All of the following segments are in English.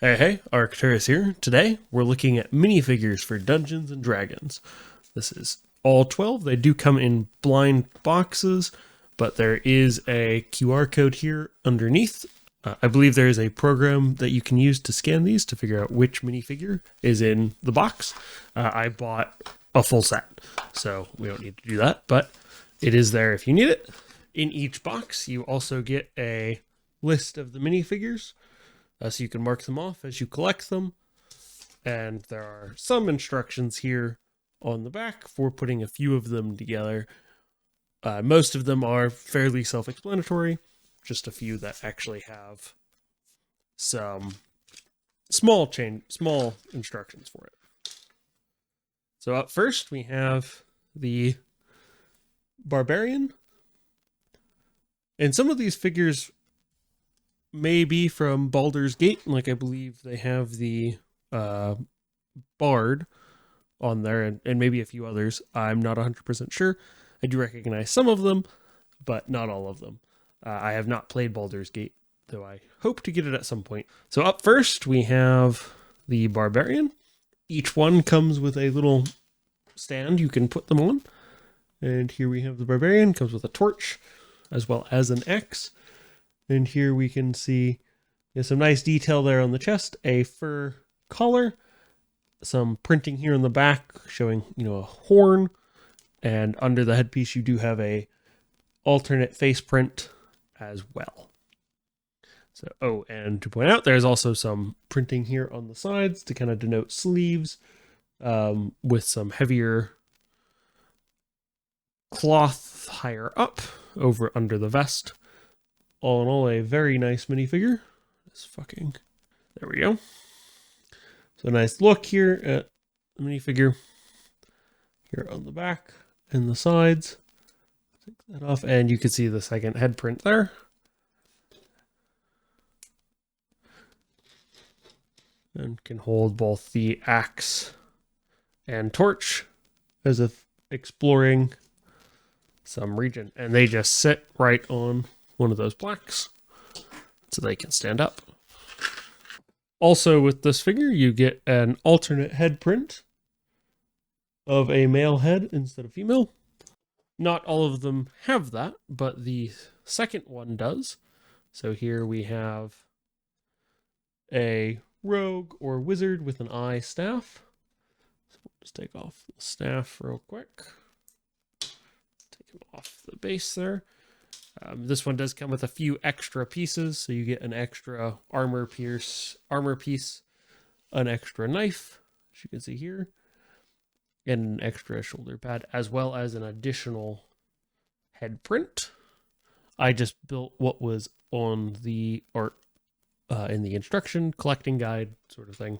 Hey, Arcturus here. Today, we're looking at minifigures for Dungeons and Dragons. This is all 12. They do come in blind boxes, but there is a QR code here underneath. I believe there is a program that you can use to scan these to figure out which minifigure is in the box. I bought a full set, so we don't need to do that, but it is there if you need it. In each box, you also get a list of the minifigures. So you can mark them off as you collect them. And there are some instructions here on the back for putting a few of them together. Most of them are fairly self-explanatory. Just a few that actually have some small instructions for it. So up first we have the Barbarian. And some of these figures may be from Baldur's Gate, like I believe they have the Bard on there, and maybe a few others. I'm not 100% sure. I do recognize some of them, but not all of them. I have not played Baldur's Gate, though I hope to get it at some point. So up first, we have the Barbarian. Each one comes with a little stand you can put them on. And here we have the Barbarian, comes with a torch, as well as an axe. And here we can see some nice detail there on the chest, a fur collar, some printing here on the back showing, a horn, and under the headpiece you do have a alternate face print as well. So, and to point out, there's also some printing here on the sides to kind of denote sleeves, with some heavier cloth higher up over under the vest. All in all, a very nice minifigure. There we go. So nice look here at the minifigure. Here on the back and the sides. Take that off, and you can see the second head print there. And can hold both the axe and torch as if exploring some region. And they just sit right on one of those blacks so they can stand up. Also with this figure, you get an alternate head print of a male head instead of female. Not all of them have that, but the second one does. So here we have a rogue or wizard with an eye staff. So we'll just take off the staff real quick. Take him off the base there. This one does come with a few extra pieces, so you get an extra armor piece, an extra knife, as you can see here, and an extra shoulder pad, as well as an additional head print. I just built what was on the art in the instruction collecting guide sort of thing,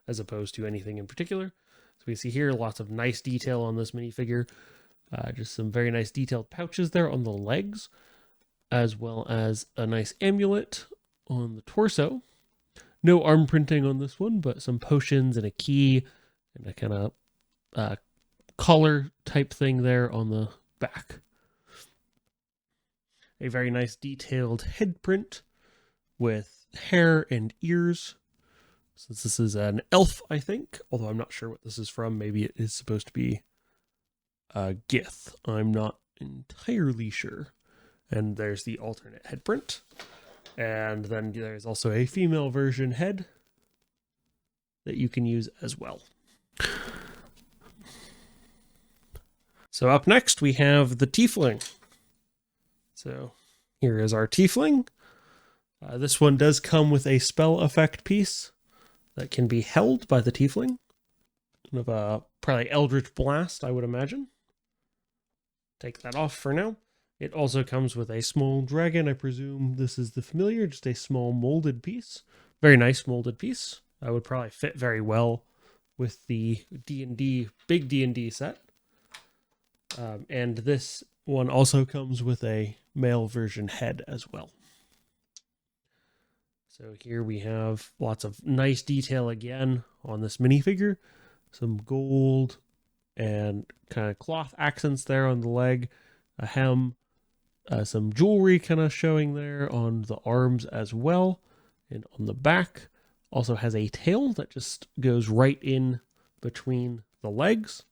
as opposed to anything in particular. So we see here lots of nice detail on this minifigure. Just some very nice detailed pouches there on the legs, as well as a nice amulet on the torso. No arm printing on this one, but some potions and a key and a kind of collar type thing there on the back. A very nice detailed head print with hair and ears. Since this is an elf, I think, although I'm not sure what this is from. Maybe it is supposed to be Gith. I'm not entirely sure. And there's the alternate head print. And then there's also a female version head that you can use as well. So up next we have the Tiefling. So here is our Tiefling. This one does come with a spell effect piece that can be held by the Tiefling. Kind of a probably Eldritch Blast, I would imagine. Take that off for now. It also comes with a small dragon. I presume this is the familiar, just a small molded piece. Very nice molded piece. That would probably fit very well with the D&D, big D&D set. And this one also comes with a male version head as well. So here we have lots of nice detail again on this minifigure. Some gold and kind of cloth accents there on the leg, a hem, some jewelry kind of showing there on the arms as well, and on the back. Also has a tail that just goes right in between the legs,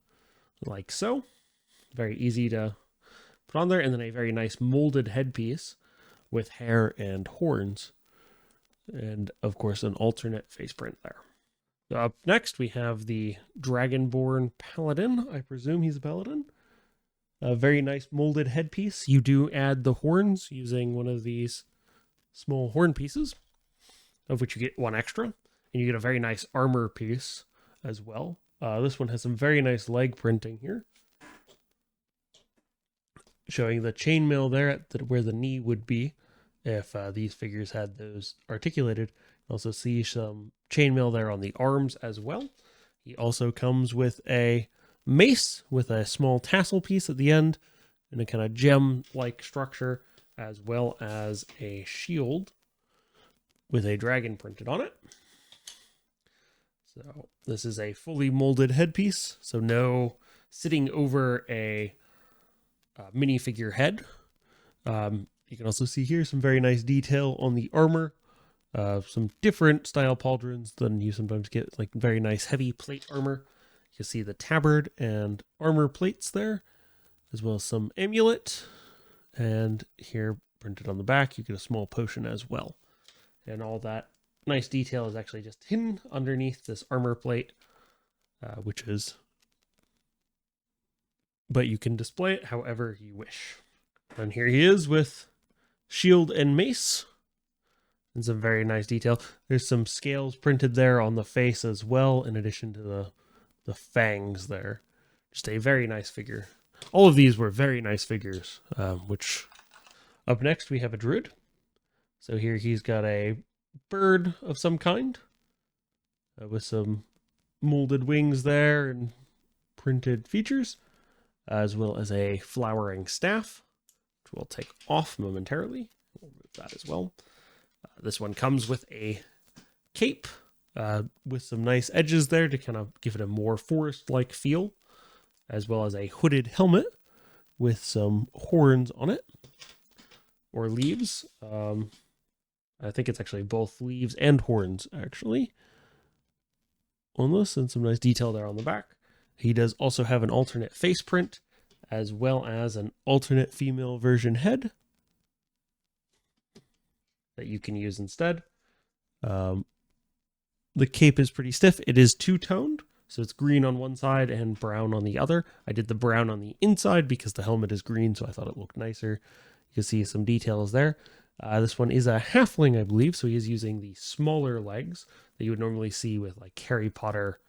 like so. Very easy to put on there. And then a very nice molded headpiece with hair and horns. And of course, an alternate face print there. So up next, we have the Dragonborn Paladin. I presume he's a paladin. A very nice molded headpiece. You do add the horns using one of these small horn pieces, of which you get one extra. And you get a very nice armor piece as well. This one has some very nice leg printing here, showing the chainmail there at where the knee would be if these figures had those articulated. Also see some chainmail there on the arms as well. He also comes with a mace with a small tassel piece at the end and a kind of gem-like structure, as well as a shield with a dragon printed on it. So this is a fully molded headpiece, so no sitting over a minifigure head. You can also see here some very nice detail on the armor. Some different style pauldrons than you sometimes get, like very nice heavy plate armor. You can see the tabard and armor plates there, as well as some amulet. And here printed on the back, you get a small potion as well. And all that nice detail is actually just hidden underneath this armor plate, but you can display it however you wish. And here he is with shield and mace. And some very nice detail. There's some scales printed there on the face as well, in addition to the fangs there. Just a very nice figure. All of these were very nice figures, which up next we have a druid. So here he's got a bird of some kind with some molded wings there and printed features, as well as a flowering staff, which we'll take off momentarily. We'll remove that as well. This one comes with a cape with some nice edges there to kind of give it a more forest-like feel, as well as a hooded helmet with some horns on it, or leaves. I think it's actually both leaves and horns, actually, on this, and some nice detail there on the back. He does also have an alternate face print, as well as an alternate female version head that you can use instead. The cape is pretty stiff. It is two-toned, so it's green on one side and brown on the other. I did the brown on the inside because the helmet is green, so I thought it looked nicer. You can see some details there. This one is a halfling, I believe, so he is using the smaller legs that you would normally see with like Harry Potter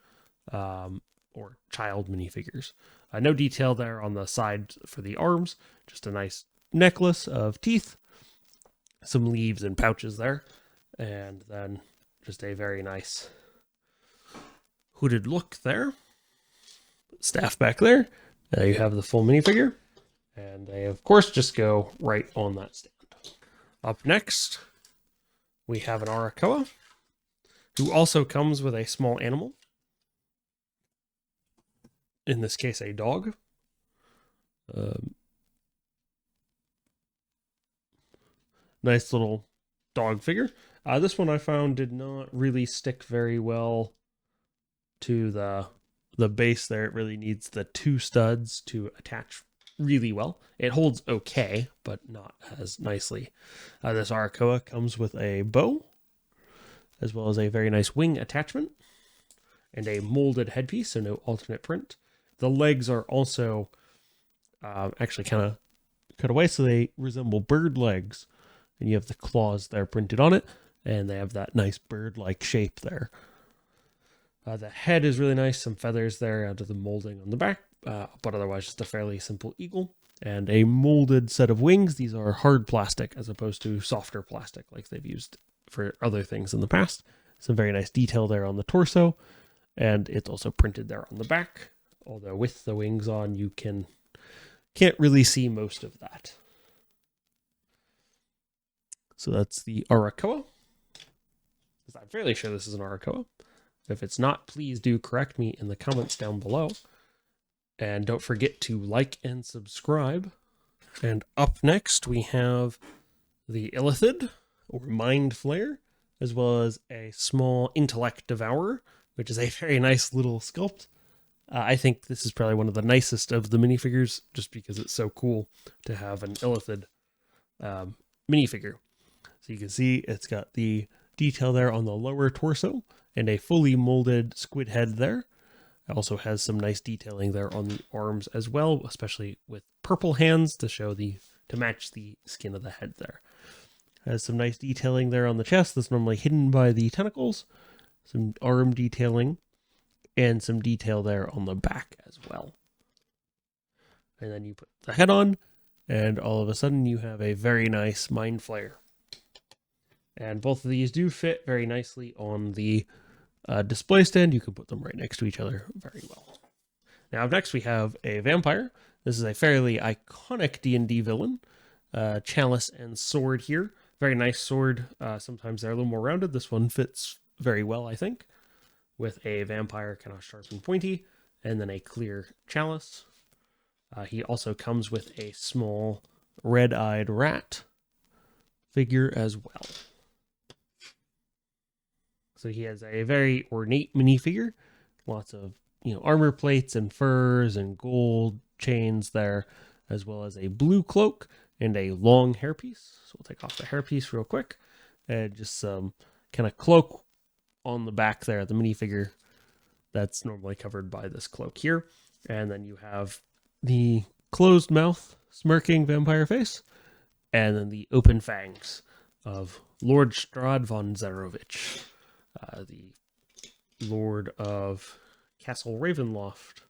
or child minifigures. No detail there on the side for the arms, just a nice necklace of teeth, some leaves and pouches there, and then just a very nice hooded look there. Staff back there. You have the full minifigure, and they of course just go right on that stand. Up next, we have an Arakoa, who also comes with a small animal. In this case, a dog. Nice little dog figure. This one I found did not really stick very well to the base there. It really needs the two studs to attach really well. It holds okay, but not as nicely. This Arakoa comes with a bow, as well as a very nice wing attachment, and a molded headpiece, so no alternate print. The legs are also actually kind of cut away, so they resemble bird legs. And you have the claws there printed on it, and they have that nice bird-like shape there. The head is really nice, some feathers there out of the molding on the back, but otherwise just a fairly simple eagle. And a molded set of wings. These are hard plastic as opposed to softer plastic like they've used for other things in the past. Some very nice detail there on the torso, and it's also printed there on the back. Although with the wings on, you can't really see most of that. So that's the Arakoa. I'm fairly sure this is an Arakoa. If it's not, please do correct me in the comments down below. And don't forget to like and subscribe. And up next, we have the Illithid, or Mind Flayer. as well as a small intellect devourer, which is a very nice little sculpt. I think this is probably one of the nicest of the minifigures, just because it's so cool to have an Illithid minifigure. So you can see it's got the detail there on the lower torso and a fully molded squid head there. It also has some nice detailing there on the arms as well, especially with purple hands to match the skin of the head there. Has some nice detailing there on the chest that's normally hidden by the tentacles, some arm detailing, and some detail there on the back as well. And then you put the head on, and all of a sudden you have a very nice Mind Flayer. And both of these do fit very nicely on the display stand. You can put them right next to each other very well. Now up next we have a vampire. This is a fairly iconic D&D villain. Chalice and sword here. Very nice sword. Sometimes they're a little more rounded. This one fits very well, I think, with a vampire kind of sharp and pointy, and then a clear chalice. He also comes with a small red-eyed rat figure as well. So he has a very ornate minifigure, lots of armor plates and furs and gold chains there, as well as a blue cloak and a long hairpiece. So we'll take off the hairpiece real quick, and just some kind of cloak on the back there, the minifigure that's normally covered by this cloak here. And then you have the closed mouth, smirking vampire face, and then the open fangs of Lord Strahd von Zarovich, the Lord of Castle Ravenloft,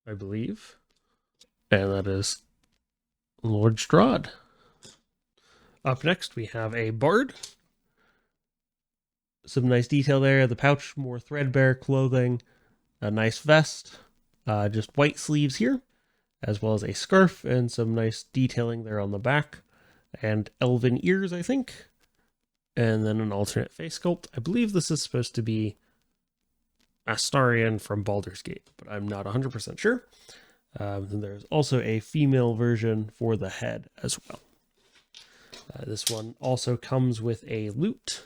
I believe. And that is Lord Strahd. Up next, we have a bard. Some nice detail there. The pouch, more threadbare clothing, a nice vest, just white sleeves here, as well as a scarf and some nice detailing there on the back, and elven ears, I think, and then an alternate face sculpt. I believe this is supposed to be Astarion from Baldur's Gate, but I'm not 100% sure. And there's also a female version for the head as well. This one also comes with a lute,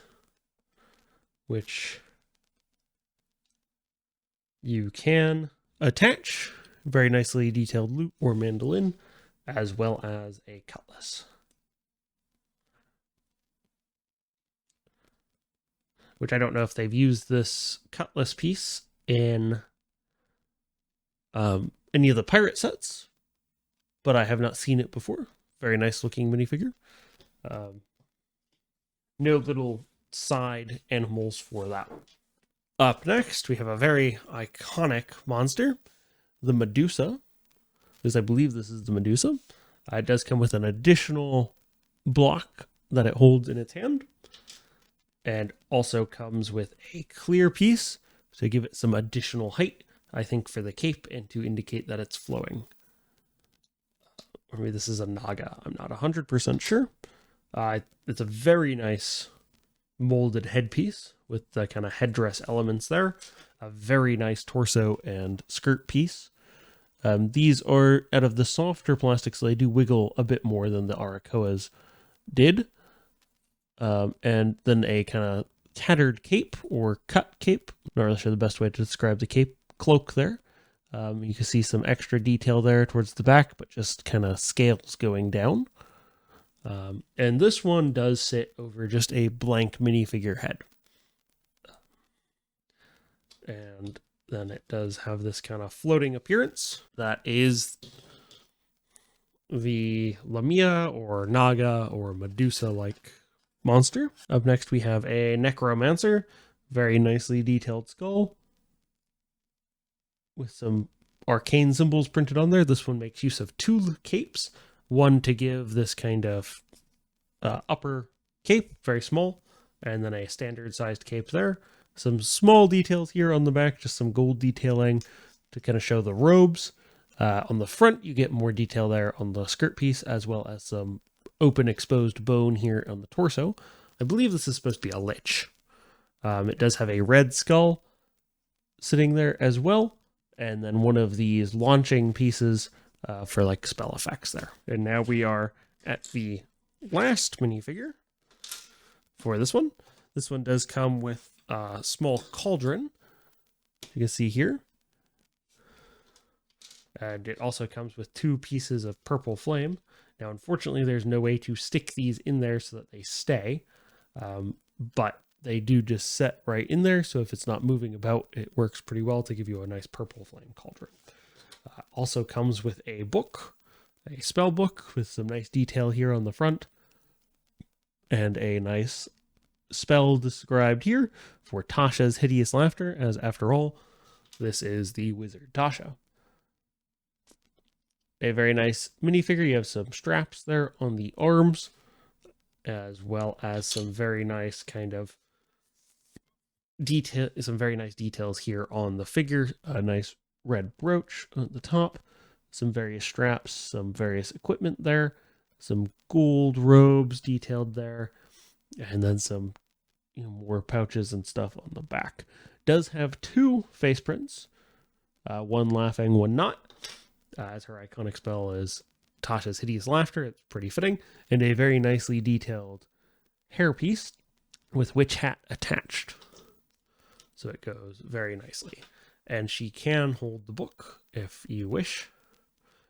which you can attach. Very nicely detailed lute or mandolin, as well as a cutlass. Which I don't know if they've used this cutlass piece in any of the pirate sets, but I have not seen it before. Very nice looking minifigure. No little side animals for that one. Up next, we have a very iconic monster, the Medusa, because I believe this is the Medusa. It does come with an additional block that it holds in its hand, and also comes with a clear piece to give it some additional height, I think, for the cape and to indicate that it's flowing. Or maybe this is a Naga. I'm not 100% sure. It's a very nice molded headpiece with the kind of headdress elements there. A very nice torso and skirt piece. These are out of the softer plastics, so they do wiggle a bit more than the Arakoas did. And then a kind of tattered cape or cut cape. Not really sure the best way to describe the cape cloak there. You can see some extra detail there towards the back, but just kind of scales going down. And this one does sit over just a blank minifigure head. And then it does have this kind of floating appearance. That is the Lamia or Naga or Medusa-like monster. Up next we have a Necromancer. Very nicely detailed skull with some arcane symbols printed on there. This one makes use of two capes. One to give this kind of upper cape, very small, and then a standard sized cape there. Some small details here on the back, just some gold detailing to kind of show the robes. On the front, you get more detail there on the skirt piece, as well as some open exposed bone here on the torso. I believe this is supposed to be a lich. It does have a red skull sitting there as well, and then one of these launching pieces for like spell effects there. And now we are at the last minifigure for this one. This one does come with a small cauldron, you can see here. And it also comes with 2 pieces of purple flame. Now, unfortunately, there's no way to stick these in there so that they stay, but they do just set right in there. So if it's not moving about, it works pretty well to give you a nice purple flame cauldron. Also comes with a book, a spell book with some nice detail here on the front, and a nice spell described here for Tasha's hideous laughter, as after all, this is the wizard Tasha. A very nice minifigure. You have some straps there on the arms, as well as some very nice kind of detail, some very nice details here on the figure. A nice red brooch at the top, some various straps, some various equipment there, some gold robes detailed there, and then some more pouches and stuff on the back. Does have 2 face prints, one laughing, one not. As her iconic spell is Tasha's hideous laughter, it's pretty fitting, and a very nicely detailed hairpiece with witch hat attached. So it goes very nicely. And she can hold the book if you wish.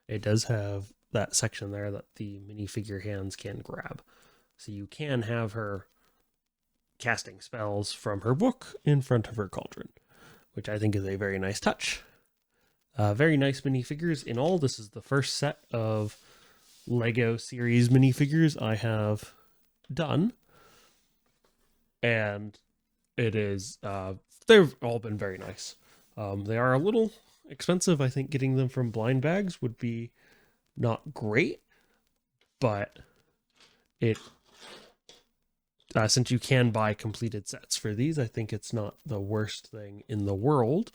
It does have that section there that the minifigure hands can grab. So you can have her casting spells from her book in front of her cauldron, which I think is a very nice touch. Very nice minifigures in all. This is the first set of Lego series minifigures I have done. And it is, they've all been very nice. They are a little expensive. I think getting them from blind bags would be not great, but it, since you can buy completed sets for these, I think it's not the worst thing in the world.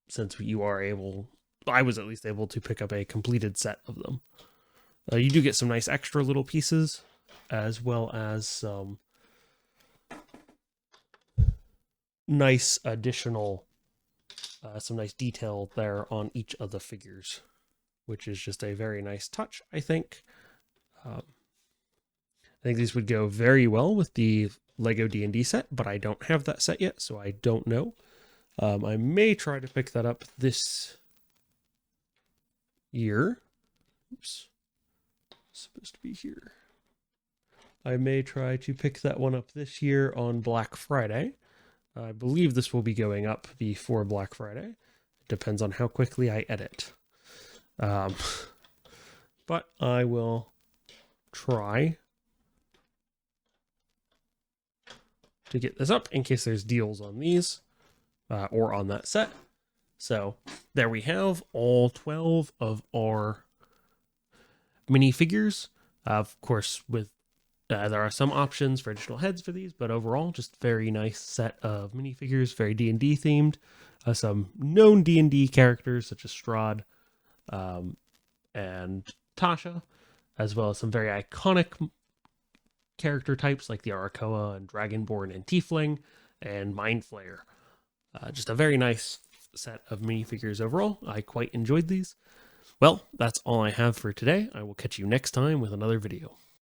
Since you are able, I was at least able to pick up a completed set of them. You do get some nice extra little pieces, as well as some nice additional, some nice detail there on each of the figures, which is just a very nice touch, I think. I think these would go very well with the Lego D&D set, but I don't have that set yet, so I don't know. I may try to pick that up this year. Oops. It's supposed to be here. I may try to pick that one up this year on Black Friday. I believe this will be going up before Black Friday. It depends on how quickly I edit. But I will try to get this up in case there's deals on these. Or on that set. So there we have all 12 of our minifigures. Of course, with there are some options for additional heads for these, but overall, just very nice set of minifigures, very D&D themed. Some known D&D characters such as Strahd and Tasha, as well as some very iconic character types like the Arakoa and Dragonborn and Tiefling and Mind Flayer. Just a very nice set of minifigures overall. I quite enjoyed these. Well, that's all I have for today. I will catch you next time with another video.